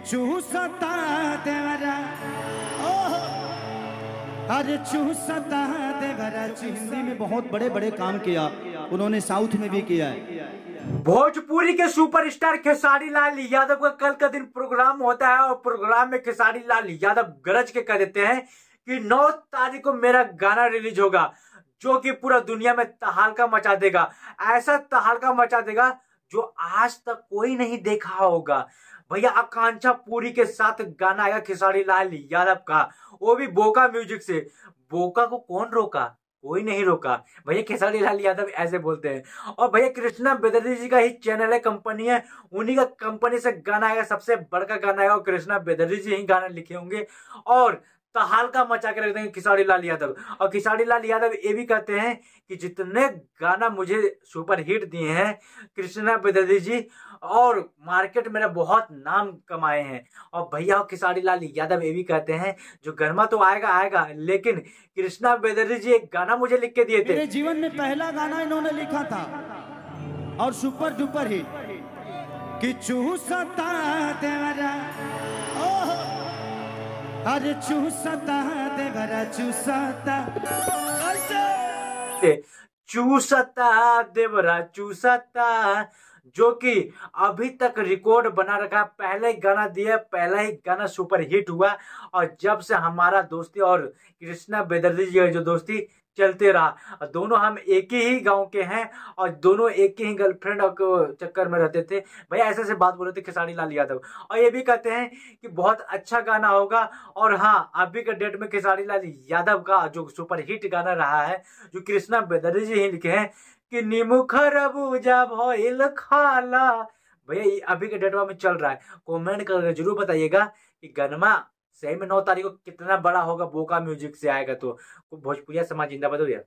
चूसता देवरा अरे चूसता देवरा। हिंदी में बहुत बड़े बड़े काम किया उन्होंने, साउथ में भी किया है। भोजपुरी के सुपरस्टार खेसारी लाल यादव का कल का दिन प्रोग्राम होता है और प्रोग्राम में खेसारी लाल यादव गरज के कह देते हैं कि 9 तारीख को मेरा गाना रिलीज होगा जो कि पूरा दुनिया में तहलका मचा देगा। ऐसा तहलका मचा देगा जो आज तक कोई नहीं देखा होगा। भैया आकांक्षा पूरी के साथ गाना आएगा खेसारी लाल यादव का, वो भी बोका म्यूजिक से। बोका को कौन रोका? कोई नहीं रोका। भैया खेसारी लाल यादव ऐसे बोलते हैं। और भैया कृष्णा बेदर्जी जी का ही चैनल है, कंपनी है, उन्हीं का कंपनी से गाना आएगा, सबसे बड़का गाना आएगा। कृष्णा बेदर्जी जी ही गाना लिखे होंगे और तहलका मचा के रख देंगे खेसारी लाल यादव। और खेसारी लाल यादव ये भी कहते हैं कि जितने गाना मुझे सुपर हिट दिए हैं कृष्णा बेदर्जी जी, और मार्केट मेरा बहुत नाम कमाए हैं। और भैया खेसारी लाल यादव ये भी कहते हैं जो गरमा तो आएगा आएगा, लेकिन कृष्णा बेदर्जी जी एक गाना मुझे लिख के दिए थे। मेरे जीवन में पहला गाना इन्होंने लिखा था और सुपर डुपर हिट कि चूसता देवरा अरे चूसता देवरा चूसता चूसता देवरा चूसता, जो कि अभी तक रिकॉर्ड बना रखा। पहले गाना दिया, पहला ही गाना सुपर हिट हुआ और जब से हमारा दोस्ती और कृष्णा बेदर्जी जी का जो दोस्ती चलते रहा। दोनों हम एक ही गांव के हैं और दोनों एक ही गर्लफ्रेंड चक्कर में रहते थे। भैया ऐसे से बात बोल रहे थे खेसारी लाल यादव। और ये भी कहते हैं कि बहुत अच्छा गाना होगा। और हाँ, अभी के डेट में खेसारी लाल यादव का जो सुपर हिट गाना रहा है, जो कृष्णा बेदर्जी जी ही लिखे हैं कि नींबू खरबूजा भइल खाला। भैया अभी के डेट में चल रहा है। कमेंट करके जरूर बताइएगा कि गनमा सही में 9 तारीख को कितना बड़ा होगा। बोका म्यूजिक से आएगा तो भोजपुरिया समाज जिंदाबाद हो गया।